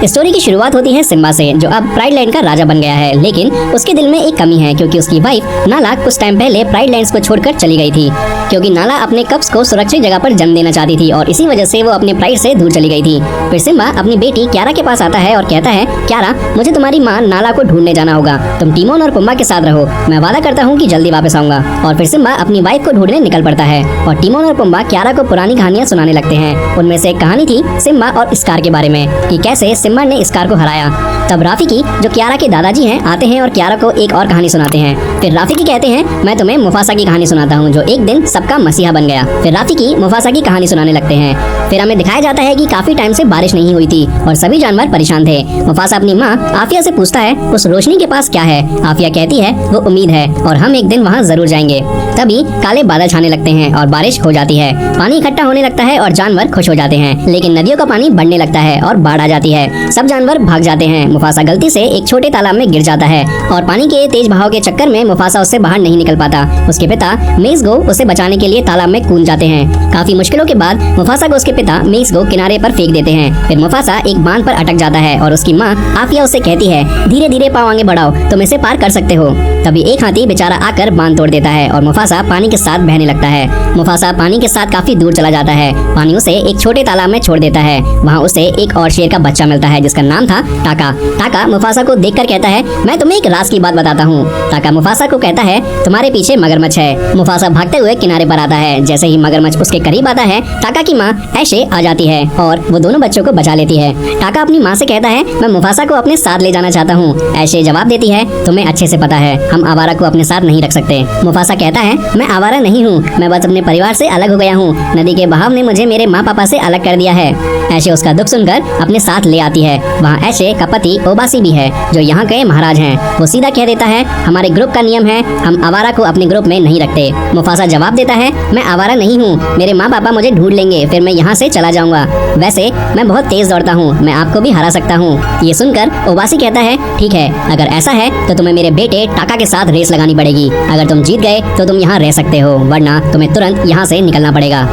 Story की शुरुआत होती है सिम्बा से, जो अब प्राइड लैंड का राजा बन गया है, लेकिन उसके दिल में एक कमी है क्योंकि उसकी वाइफ नाला कुछ टाइम पहले प्राइड लैंड्स को छोड़कर चली गई थी, क्योंकि नाला अपने कप्स को सुरक्षित जगह पर जन्म देना चाहती थी और इसी वजह से वो अपने प्राइड से दूर चली गई थी। फिर सिम्बा अपनी बेटी क्यारा के पास आता है और कहता है, क्यारा, मुझे तुम्हारी माँ नाला को ढूंढने जाना होगा, तुम टिमोन और पुम्बा के साथ रहो, मैं वादा करता हूँ कि जल्दी वापस आऊंगा। और फिर सिम्बा अपनी वाइफ को ढूंढने निकल पड़ता है और टिमोन और पुम्बा क्यारा को पुरानी कहानियाँ सुनाने लगते हैं। उनमें से एक कहानी थी सिम्बा और स्कार के बारे में कि कैसे सिम्बा ने स्कार को हराया। तब राफिकी, जो क्यारा के दादाजी हैं, आते हैं और क्यारा को एक और कहानी सुनाते हैं। फिर राफिकी कहते हैं, मैं तुम्हें मुफासा की कहानी सुनाता हूँ जो एक दिन सबका मसीहा बन गया। फिर राफिकी मुफासा की कहानी सुनाने लगते हैं। फिर हमें दिखाया जाता है कि काफी टाइम से बारिश नहीं हुई थी और सभी जानवर परेशान थे। मुफासा अपनी माँ आफिया से पूछता है, उस रोशनी के पास क्या है? आफिया कहती है, वो उम्मीद है और हम एक दिन वहाँ जरूर जाएंगे। तभी काले बादल छाने लगते हैं और बारिश हो जाती है, पानी इकट्ठा होने लगता है और जानवर खुश हो जाते हैं, लेकिन नदियों का पानी बढ़ने लगता है और बाढ़ आ जाती है। सब जानवर भाग जाते हैं। मुफासा गलती से एक छोटे तालाब में गिर जाता है और पानी के तेज बहाव के चक्कर में मुफासा उससे बाहर नहीं निकल पाता। उसके पिता मेज़गो उसे बचाने के लिए तालाब में कूद जाते हैं। काफी मुश्किलों के बाद मुफासा को उसके पिता मेज़गो किनारे पर फेंक देते हैं। फिर मुफासा एक बांध पर अटक जाता है और उसकी माँ आफिया उससे कहती है, धीरे धीरे पाँव आगे बढ़ाओ, तुम इसे पार कर सकते हो। तभी एक हाथी बेचारा आकर बांध तोड़ देता है और मुफासा पानी के साथ बहने लगता है। मुफासा पानी के साथ काफी दूर चला जाता है। पानी उसे एक छोटे तालाब में छोड़ देता है। वहाँ उसे एक और शेर का बच्चा मिलता है जिसका नाम था टाका। टाका मुफासा को देखकर कहता है, मैं तुम्हें एक राज की बात बताता हूँ। टाका मुफासा को कहता है, तुम्हारे पीछे मगरमच्छ है। मुफासा भागते हुए किनारे पर आता है। जैसे ही मगरमच्छ उसके करीब आता है, टाका की माँ ऐशे आ जाती है और वो दोनों बच्चों को बचा लेती है। टाका अपनी माँ से कहता है, मैं मुफासा को अपने साथ ले जाना चाहता हूँ। ऐशे जवाब देती है, तुम्हें अच्छे से पता है हम आवारा को अपने साथ नहीं रख सकते। मुफासा कहता है, मैं आवारा नहीं हूँ, मैं बस अपने परिवार से अलग हो गया हूँ। नदी के बहाव ने मुझे मेरे माँ पापा से अलग कर दिया है। ऐशे उसका दुख सुनकर अपने साथ ले आती है। वहाँ ऐशे का पति ओबासी भी है जो यहाँ के महाराज हैं। वो सीधा कह देता है, हमारे ग्रुप का नियम है, हम आवारा को अपने ग्रुप में नहीं रखते। मुफासा जवाब देता है, मैं आवारा नहीं हूँ, मेरे माँ पापा मुझे ढूंढ लेंगे, फिर मैं यहाँ से चला जाऊंगा। वैसे मैं बहुत तेज दौड़ता हूँ, मैं आपको भी हरा सकता हूँ। ये सुनकर ओबासी कहता है, ठीक है, अगर ऐसा है तो तुम्हें मेरे बेटे टाका के साथ रेस लगानी पड़ेगी। अगर तुम जीत गए तो तुम यहाँ रह सकते हो, वरना तुम्हें तुरंत यहाँ से निकलना पड़ेगा।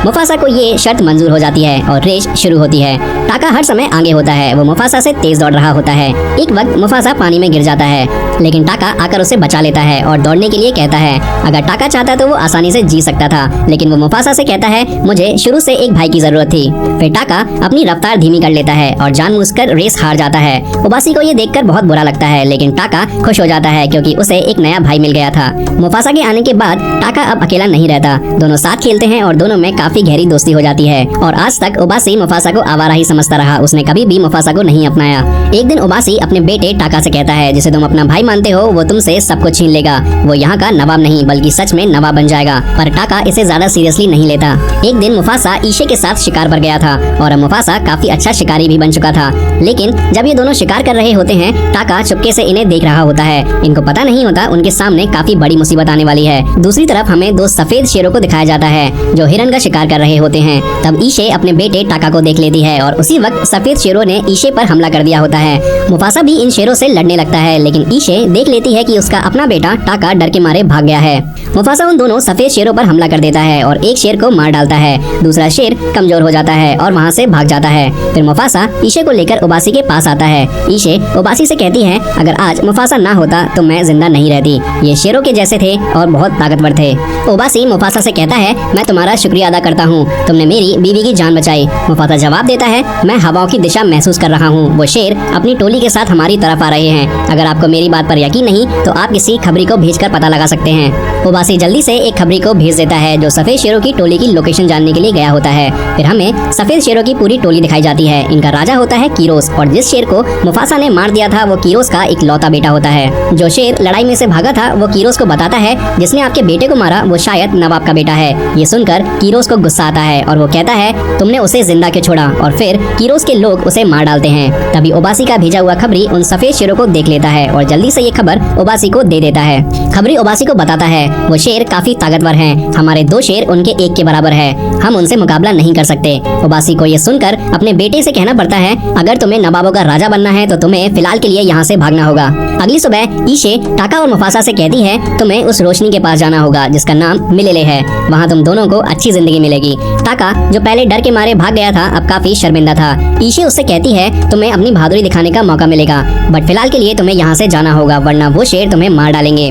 मुफासा को ये शर्त मंजूर हो जाती है और रेस शुरू होती है। टाका हर समय आगे होता है। वो मुफासा से तेज दौड़ रहा होता है। एक वक्त मुफासा पानी में गिर जाता है, लेकिन टाका आकर उसे बचा लेता है और दौड़ने के लिए कहता है। अगर टाका चाहता तो वो आसानी से जी सकता था, लेकिन वो मुफासा से कहता है, मुझे शुरू से एक भाई की जरूरत थी। फिर टाका अपनी रफ्तार धीमी कर लेता है और जानबूझकर रेस हार जाता है। उबासी को ये देखकर बहुत बुरा लगता है, लेकिन टाका खुश हो जाता है क्योंकि उसे एक नया भाई मिल गया था। मुफासा के आने के बाद टाका अब अकेला नहीं रहता। दोनों साथ खेलते हैं और दोनों में काफी गहरी दोस्ती हो जाती है। और आज तक उबासी मुफासा को आवारा ही समझता रहा, उसने कभी भी मुफासा को नहीं अपनाया। एक दिन उबासी अपने बेटे टाका से कहता है, जिसे तुम अपना भाई मानते हो वो तुमसे सब कुछ छीन लेगा। वो यहाँ का नवाब नहीं बल्कि सच में नवाब बन जाएगा। पर टाका इसे ज्यादा सीरियसली नहीं लेता। एक दिन मुफासा ईशे के साथ शिकार पर गया था और मुफासा काफी अच्छा शिकारी भी बन चुका था। लेकिन जब ये दोनों शिकार कर रहे होते हैं, टाका चुपके से इन्हें देख रहा होता है। इनको पता नहीं होता उनके सामने काफी बड़ी मुसीबत आने वाली है। दूसरी तरफ हमें दो सफेद शेरों को दिखाया जाता है जो हिरन का शिकार कर रहे होते हैं। तब ईशे अपने बेटे टाका को देख लेती है और उसी वक्त सफेद शेरों ने ईशे पर हमला कर दिया होता है। मुफासा भी इन शेरों से लड़ने लगता है, लेकिन ईशे देख लेती है कि उसका अपना बेटा टाका डर के मारे भाग गया है। मुफासा उन दोनों सफेद शेरों पर हमला कर देता है और एक शेर को मार डालता है। दूसरा शेर कमजोर हो जाता है और वहाँ से भाग जाता है। फिर मुफासा ईशे को लेकर उबासी के पास आता है। ईशे उबासी से कहती है, अगर आज मुफासा ना होता तो मैं जिंदा नहीं रहती। ये शेरों के जैसे थे और बहुत ताकतवर थे। उबासी मुफासा से कहता है, मैं तुम्हारा शुक्रिया अदा करता हूँ, तुमने मेरी बीवी की जान बचाई। मुफासा जवाब देता है, मैं हवाओं की दिशा महसूस कर रहा हूँ, वो शेर अपनी टोली के साथ हमारी तरफ आ रहे हैं। अगर आपको मेरी बात पर यकीन नहीं तो आप किसी खबरी को भेजकर पता लगा सकते हैं। उबासी जल्दी से एक खबरी को भेज देता है जो सफेद शेरों की टोली की लोकेशन जानने के लिए गया होता है। फिर हमें सफेद शेरों की पूरी टोली दिखाई जाती है। इनका राजा होता है कीरोस और जिस शेर को मुफासा ने मार दिया था वो कीरोस का एक लौता बेटा होता है। जो शेर लड़ाई में से भागा था वो कीरोस को बताता है, जिसने आपके बेटे को मारा वो शायद नवाब का बेटा है। ये सुनकर कीरोस को गुस्सा आता है और वो कहता है, तुमने उसे जिंदा क्यों छोड़ा? और फिर कीरोस के लोग उसे मार डालते हैं। तभी उबासी का भेजा हुआ खबरी उन सफेद शेरों को देख लेता है और जल्दी से ये खबर उबासी को दे देता है। खबरी उबासी को बताता है, वो शेर काफी ताकतवर हैं, हमारे दो शेर उनके एक के बराबर है, हम उनसे मुकाबला नहीं कर सकते। उबासी को ये सुनकर अपने बेटे से कहना पड़ता है, अगर तुम्हें नवाबों का राजा बनना है तो तुम्हें फिलहाल के लिए यहाँ से भागना होगा। अगली सुबह ईशे टाका और मुफासा से कहती है, तुम्हें उस रोशनी के पास जाना होगा जिसका नाम मिलेले है। वहाँ तुम दोनों को अच्छी जिंदगी मिलेगी। मिलेगी। टाका जो पहले डर के मारे भाग गया था अब काफी शर्मिंदा था। ईशी उससे कहती है तुम्हें अपनी बहादुरी दिखाने का मौका मिलेगा, बट फिलहाल के लिए तुम्हें यहाँ से जाना होगा वरना वो शेर तुम्हें मार डालेंगे।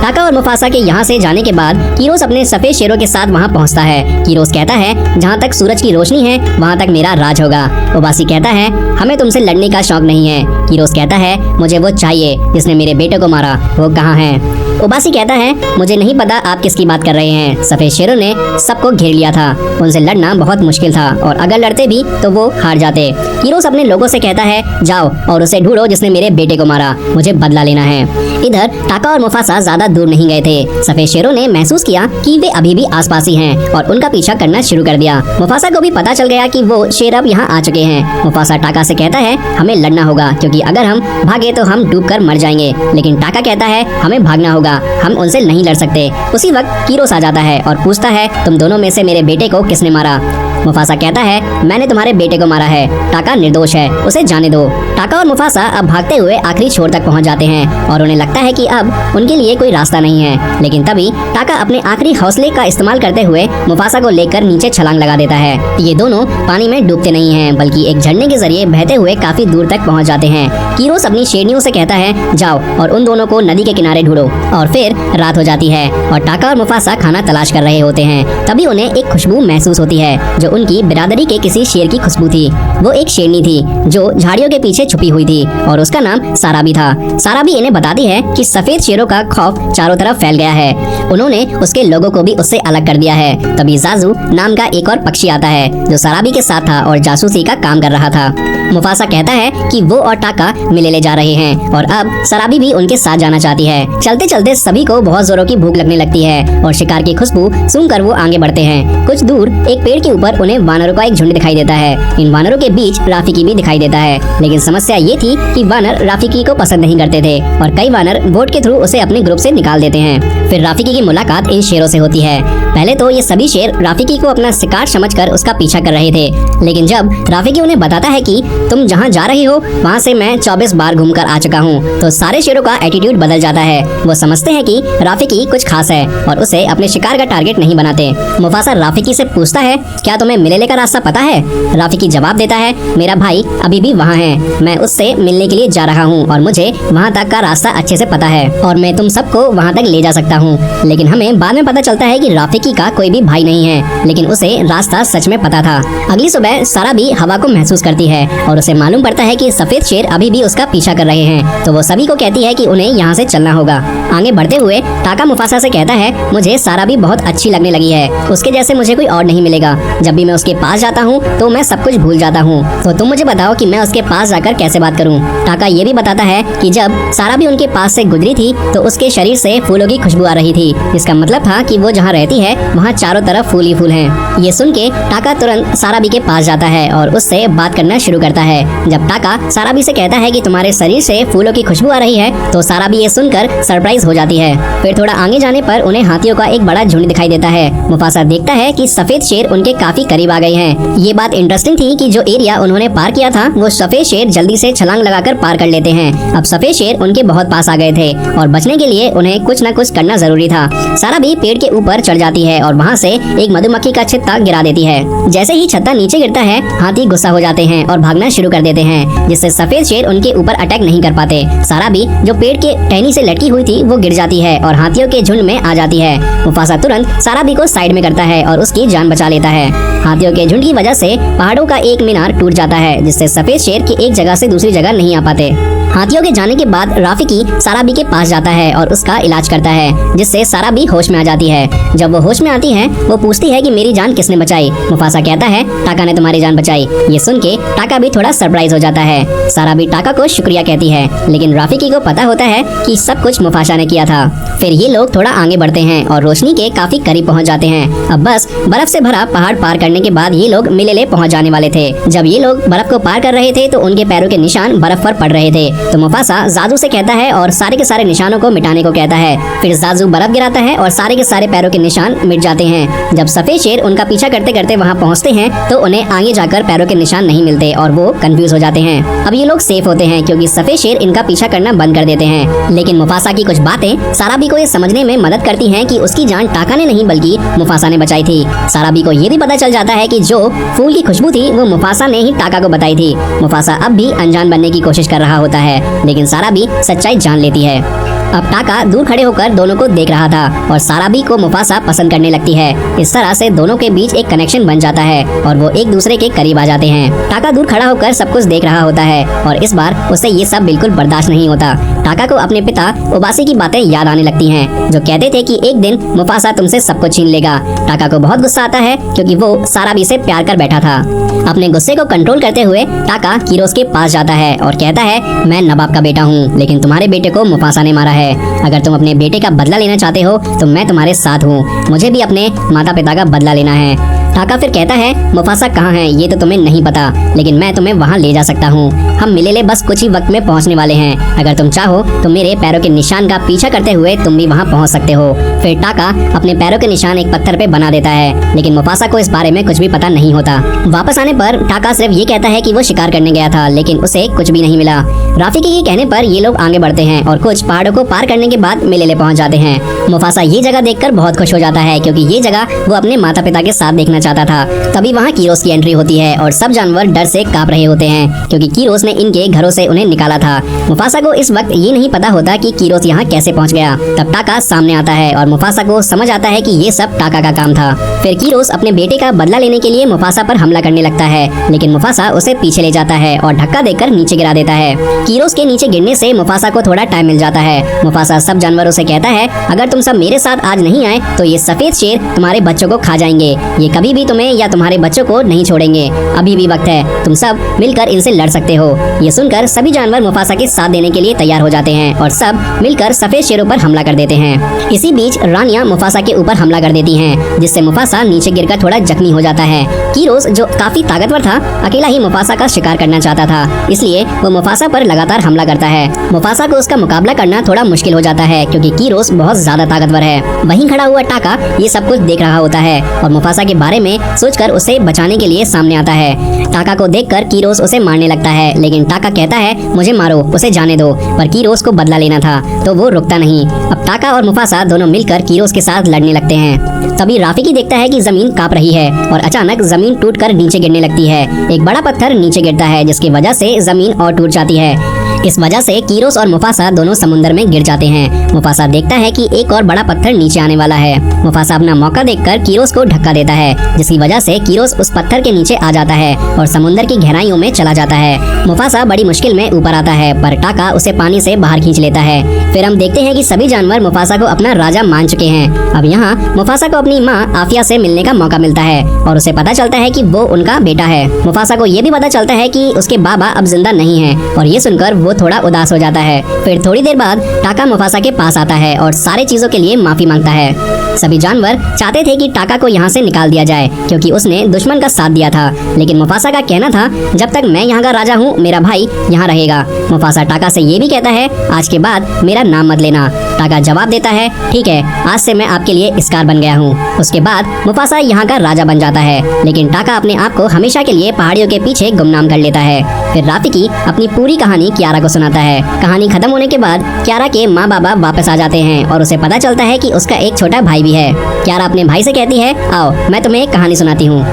टाका और मुफासा के यहाँ से जाने के बाद कीरोस अपने सफेद शेरों के साथ वहाँ पहुँचता है। कीरोस कहता है जहाँ तक सूरज की रोशनी है वहाँ तक मेरा राज होगा। ओबासी कहता है हमें तुमसे लड़ने का शौक नहीं है। कीरोस कहता है मुझे वो चाहिए जिसने मेरे बेटे को मारा, वो कहाँ है? ओबासी कहता है मुझे नहीं पता आप किसकी बात कर रहे हैं। सफेद शेरों ने सबको घेर लिया था, उनसे लड़ना बहुत मुश्किल था और अगर लड़ते भी तो वो हार जाते। कीरोस अपने लोगों से कहता है जाओ और उसे ढूंढो जिसने मेरे बेटे को मारा, मुझे बदला लेना है। इधर टाका और मुफासा ज्यादा दूर नहीं गए थे। सफेद शेरों ने महसूस किया कि वे अभी भी आसपास ही हैं और उनका पीछा करना शुरू कर दिया। मुफासा को भी पता चल गया कि वो शेर अब यहाँ आ चुके हैं। मुफासा टाका से कहता है हमें लड़ना होगा क्योंकि अगर हम भागे तो हम डूबकर मर जाएंगे, लेकिन टाका कहता है हमें भागना होगा, हम उनसे नहीं लड़ सकते। उसी वक्त कीरोस आ जाता है और पूछता है तुम दोनों में से मेरे बेटे को किसने मारा? मुफासा कहता है मैंने तुम्हारे बेटे को मारा है, टाका निर्दोष है, उसे जाने दो। टाका और मुफासा अब भागते हुए आखिरी छोर तक पहुंच जाते हैं और उन्हें लगता है कि अब उनके लिए कोई रास्ता नहीं है, लेकिन तभी टाका अपने आखिरी हौसले का इस्तेमाल करते हुए मुफासा को लेकर नीचे छलांग लगा देता है। ये दोनों पानी में डूबते नहीं हैं बल्कि एक झरने के जरिए बहते हुए काफी दूर तक पहुंच जाते हैं। कीरोस अपनी शेरनियों से कहता है जाओ और उन दोनों को नदी के किनारे ढूंढो। और फिर रात हो जाती है और टाका और मुफासा खाना तलाश कर रहे होते हैं। तभी उन्हें एक खुशबू महसूस होती है जो उनकी बिरादरी के किसी शेर की खुशबू थी। वो एक शेरनी थी जो झाड़ियों के पीछे छुपी हुई थी और उसका नाम साराबी था। साराबी इन्हें बताती है कि सफेद शेरों का खौफ चारों तरफ फैल गया है, उन्होंने उसके लोगों को भी उससे अलग कर दिया है। तभी जाजू नाम का एक और पक्षी आता है जो साराबी के साथ था और जासूसी का काम कर रहा था। मुफासा कहता है कि वो और टाका मिले ले जा रहे हैं और अब साराबी भी उनके साथ जाना चाहती है। चलते चलते सभी को बहुत जोरों की भूख लगने लगती है और शिकार की खुशबू सूंघकर वो आगे बढ़ते हैं। कुछ दूर एक पेड़ के ऊपर उन्हें वानरों का एक झुंड दिखाई देता है। इन वानरों के बीच राफिकी भी दिखाई देता है, लेकिन समस्या ये थी कि वानर राफिकी को पसंद नहीं करते थे और कई वानर वोट के थ्रू उसे अपने ग्रुप से निकाल देते हैं। फिर राफिकी की मुलाकात इन शेरों से होती है। पहले तो ये सभी शेर राफिकी को अपना शिकार समझकर उसका पीछा कर रहे थे, लेकिन जब राफिकी उन्हें बताता है कि तुम जहाँ जा रहे हो वहाँ से मैं 24 बार घूमकर आ चुका हूँ, तो सारे शेरों का एटीट्यूड बदल जाता है। वो समझते हैं कि राफिकी कुछ खास है और उसे अपने शिकार का टारगेट नहीं बनाते। मुफासा राफिकी से पूछता है क्या तुम्हें मिलेले का रास्ता पता है? राफिकी जवाब देता है मेरा भाई अभी भी वहाँ है, मैं उससे मिलने के लिए जा रहा हूँ और मुझे वहाँ तक का रास्ता अच्छे से पता है और मैं तुम सबको वहाँ तक ले जा सकता हूँ। लेकिन हमें बाद में पता चलता है कि राफिकी का कोई भी भाई नहीं है, लेकिन उसे रास्ता सच में पता था। अगली सुबह सारा भी हवा को महसूस करती है और उसे मालूम पड़ता है कि सफेद शेर अभी भी उसका पीछा कर रहे हैं, तो वो सभी को कहती है कि उन्हें यहाँ से चलना होगा। आगे बढ़ते हुए टाका मुफासा से कहता है मुझे सारा भी बहुत अच्छी लगने लगी है, उसके जैसे मुझे कोई और नहीं मिलेगा। जब भी मैं उसके पास जाता हूँ तो मैं सब कुछ भूल जाता हूँ, तो तुम मुझे बताओ कि मैं उसके पास जाकर कैसे बात करूँ। टाका ये भी बताता है कि जब सारा भी उनके पास से गुजरी थी तो उसके शरीर से फूलों की खुशबू आ रही थी, जिसका मतलब था कि वो जहाँ रहती है वहाँ चारों तरफ फूल ही फूल हैं। ये सुन के टाका तुरंत साराबी के पास जाता है और उससे बात करना शुरू करता है। जब टाका साराबी से कहता है कि तुम्हारे शरीर से फूलों की खुशबू आ रही है तो साराबी ये सुनकर सरप्राइज हो जाती है। फिर थोड़ा आगे जाने पर उन्हें हाथियों का एक बड़ा झुंड दिखाई देता है। मुफासा देखता है कि सफेद शेर उनके काफी करीब आ गए हैं। ये बात इंटरेस्टिंग थी कि जो एरिया उन्होंने पार किया था वो सफेद शेर जल्दी से छलांग लगाकर पार कर लेते हैं। अब सफेद शेर उनके बहुत पास आ गए थे और बचने के लिए उन्हें कुछ न कुछ करना जरूरी था। सारा भी पेड़ के ऊपर चढ़ जाती है और वहाँ से एक मधुमक्खी का छत्ता गिरा देती है। जैसे ही छत्ता नीचे गिरता है हाथी गुस्सा हो जाते हैं और भागना शुरू कर देते हैं, जिससे सफेद शेर उनके ऊपर अटैक नहीं कर पाते। सारा भी जो पेड़ के टहनी से लटकी हुई थी वो गिर जाती है और हाथियों के झुंड में आ जाती है। मुफासा तुरंत सारा भी को साइड में करता है और उसकी जान बचा लेता है। हाथियों के झुंड की वजह से पहाड़ों का एक मीनार टूट जाता है, जिससे सफेद शेर की एक जगह से दूसरी जगह नहीं आ पाते। हाथियों के जाने के बाद राफिकी साराबी के पास जाता है और उसका इलाज करता है, जिससे साराबी होश में आ जाती है। जब वो होश में आती है वो पूछती है कि मेरी जान किसने बचाई। मुफासा कहता है टाका ने तुम्हारी जान बचाई। ये सुन के टाका भी थोड़ा सरप्राइज हो जाता है। साराबी टाका को शुक्रिया कहती है, लेकिन राफिकी को पता होता है कि सब कुछ मुफासा ने किया था। फिर ये लोग थोड़ा आगे बढ़ते हैं और रोशनी के काफी करीब पहुँच जाते हैं। अब बस बर्फ से भरा पहाड़ पार करने के बाद ये लोग मिलेले पहुँच जाने वाले थे। जब ये लोग बर्फ को पार कर रहे थे तो उनके पैरों के निशान बर्फ पर पड़ रहे थे तो मुफासा जाजू से कहता है और सारे के सारे निशानों को मिटाने को कहता है। फिर जाजू बर्फ गिराता है और सारे के सारे पैरों के निशान मिट जाते हैं। जब सफेद शेर उनका पीछा करते करते वहाँ पहुँचते हैं तो उन्हें आगे जाकर पैरों के निशान नहीं मिलते और वो कंफ्यूज हो जाते हैं। अब ये लोग सेफ होते हैं क्योंकि सफेद शेर इनका पीछा करना बंद कर देते हैं। लेकिन मुफासा की कुछ बातें साराबी को ये समझने में मदद करती हैं कि उसकी जान टाका ने नहीं बल्कि मुफासा ने बचाई थी। साराबी को ये भी पता चल जाता है कि जो फूल की खुशबू थी वो मुफासा ने ही टाका को बताई थी। मुफासा अब भी अनजान बनने की कोशिश कर रहा होता है, लेकिन साराबी सच्चाई जान लेती है। अब टाका दूर खड़े होकर दोनों को देख रहा था और साराबी को मुफासा पसंद करने लगती है। इस तरह से दोनों के बीच एक कनेक्शन बन जाता है और वो एक दूसरे के करीब आ जाते हैं। टाका दूर खड़ा होकर सब कुछ देख रहा होता है और इस बार उसे ये सब बिल्कुल बर्दाश्त नहीं होता। टाका को अपने पिता उबासी की बातें याद आने लगती हैं, जो कहते थे कि एक दिन मुफासा तुमसे सब कुछ छीन लेगा। टाका को बहुत गुस्सा आता है क्योंकि वो साराबी से प्यार कर बैठा था। अपने गुस्से को कंट्रोल करते हुए टाका कीरोस के पास जाता है और कहता है, मैं नवाब का बेटा हूँ, लेकिन तुम्हारे बेटे को मुफासा ने मारा है। अगर तुम अपने बेटे का बदला लेना चाहते हो तो मैं तुम्हारे साथ हूँ। मुझे भी अपने माता पिता का बदला लेना है। टाका फिर कहता है, मुफासा कहाँ है ये तो तुम्हें नहीं पता, लेकिन मैं तुम्हें वहाँ ले जा सकता हूँ। हम मिलेले बस कुछ ही वक्त में पहुँचने वाले हैं। अगर तुम चाहो तो मेरे पैरों के निशान का पीछा करते हुए तुम भी वहाँ पहुँच सकते हो। फिर टाका अपने पैरों के निशान एक पत्थर पे बना देता है, लेकिन मुफासा को इस बारे में कुछ भी पता नहीं होता। वापस आने पर टाका सिर्फ ये कहता है कि वो शिकार करने गया था, लेकिन उसे कुछ भी नहीं मिला। राफी के ये कहने पर ये लोग आगे बढ़ते हैं और कुछ पहाड़ों को पार करने के बाद मिलेले पहुँच जाते हैं। मुफासा ये जगह देखकर बहुत खुश हो जाता है क्योंकि ये जगह वो अपने माता पिता के साथ देखना चाहता था। तभी वहाँ कीरोस की एंट्री होती है और सब जानवर डर से कांप रहे होते हैं क्योंकि कीरोस ने इनके घरों से उन्हें निकाला था। मुफासा को इस वक्त ये नहीं पता होता कि कीरोस यहाँ कैसे पहुँच गया। तब टाका सामने आता है और मुफासा को समझ आता है कि ये सब टाका का काम था। फिर कीरोस अपने बेटे का बदला लेने के लिए मुफासा पर हमला करने लगता है, लेकिन मुफासा उसे पीछे ले जाता है और धक्का देकर नीचे गिरा देता है। कीरोस के नीचे गिरने से मुफासा को थोड़ा टाइम मिल जाता है। मुफासा सब जानवरों से कहता है, अगर तुम सब मेरे साथ आज नहीं आए तो ये सफेद शेर तुम्हारे बच्चों को खा जाएंगे। ये कभी भी तुम्हें या तुम्हारे बच्चों को नहीं छोड़ेंगे। अभी भी वक्त है, तुम सब मिलकर इनसे लड़ सकते हो। ये सुनकर सभी जानवर मुफासा के साथ देने के लिए तैयार हो जाते हैं और सब मिलकर सफेद शेरों पर हमला कर देते हैं। इसी बीच रानियां मुफासा के ऊपर हमला कर देती हैं, जिससे मुफासा नीचे गिरकर थोड़ा जख्मी हो जाता है। कीरोस जो काफी ताकतवर था अकेला ही मुफासा का शिकार करना चाहता था, इसलिए वो मुफासा पर लगातार हमला करता है। मुफासा को उसका मुकाबला करना थोड़ा मुश्किल हो जाता है क्योंकि कीरोस बहुत ज्यादा ताकतवर है। वहीं खड़ा हुआ टाका ये सब कुछ देख रहा होता है और मुफासा के बारे में सोचकर उसे बचाने के लिए सामने आता है। टाका को देखकर कीरोस उसे मारने लगता है, लेकिन टाका कहता है, मुझे मारो, उसे जाने दो। पर कीरोस को बदला लेना था तो वो रुकता नहीं। अब टाका और मुफासा दोनों मिलकर कीरोस के साथ लड़ने लगते हैं। तभी राफिकी देखता है कि जमीन कांप रही है और अचानक जमीन टूटकर नीचे गिरने लगती है। एक बड़ा पत्थर नीचे गिरता है जिसकी वजह से जमीन और टूट जाती है। इस वजह से कीरोस और मुफासा दोनों समुद्र में गिर जाते हैं। मुफासा देखता है कि एक और बड़ा पत्थर नीचे आने वाला है। मुफासा अपना मौका देखकर कीरोस को धक्का देता है, जिसकी वजह से कीरोस उस पत्थर के नीचे आ जाता है और समुद्र की गहराइयों में चला जाता है। मुफासा बड़ी मुश्किल में ऊपर आता है, पर टाका उसे पानी से बाहर खींच लेता है। फिर हम देखते हैं कि सभी जानवर मुफासा को अपना राजा मान चुके हैं। अब यहाँ मुफासा को अपनी माँ आफिया से मिलने का मौका मिलता है और उसे पता चलता है कि वो उनका बेटा है। मुफासा को ये भी पता चलता है कि उसके बाबा अब जिंदा नहीं है और ये सुनकर वो थोड़ा उदास हो जाता है। फिर थोड़ी देर बाद टाका मुफासा के पास आता है और सारे चीजों के लिए माफी मांगता है। सभी जानवर चाहते थे कि टाका को यहाँ से निकाल दिया जाए क्योंकि उसने दुश्मन का साथ दिया था, लेकिन मुफासा का कहना था, जब तक मैं यहाँ का राजा हूँ मेरा भाई यहाँ रहेगा। मुफासा टाका से ये भी कहता है, आज के बाद मेरा नाम मत लेना। टाका जवाब देता है, ठीक है, आज से मैं आपके लिए स्कार बन गया हूँ। उसके बाद मुफासा यहाँ का राजा बन जाता है, लेकिन टाका अपने आप को हमेशा के लिए पहाड़ियों के पीछे गुमनाम कर लेता है। फिर राफिकी अपनी पूरी कहानी कियारा को सुनाता है। कहानी खत्म होने के बाद कियारा के माँ बाबा वापस आ जाते हैं और उसे पता चलता है कि उसका एक छोटा भाई भी है। कियारा अपने भाई से कहती है, आओ मैं तुम्हें एक कहानी सुनाती हूँ।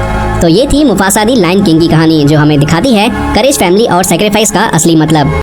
तो ये थी मुफासा दी लायन किंग की कहानी, जो हमें दिखाती है करेज, फैमिली और सेक्रीफाइस का असली मतलब।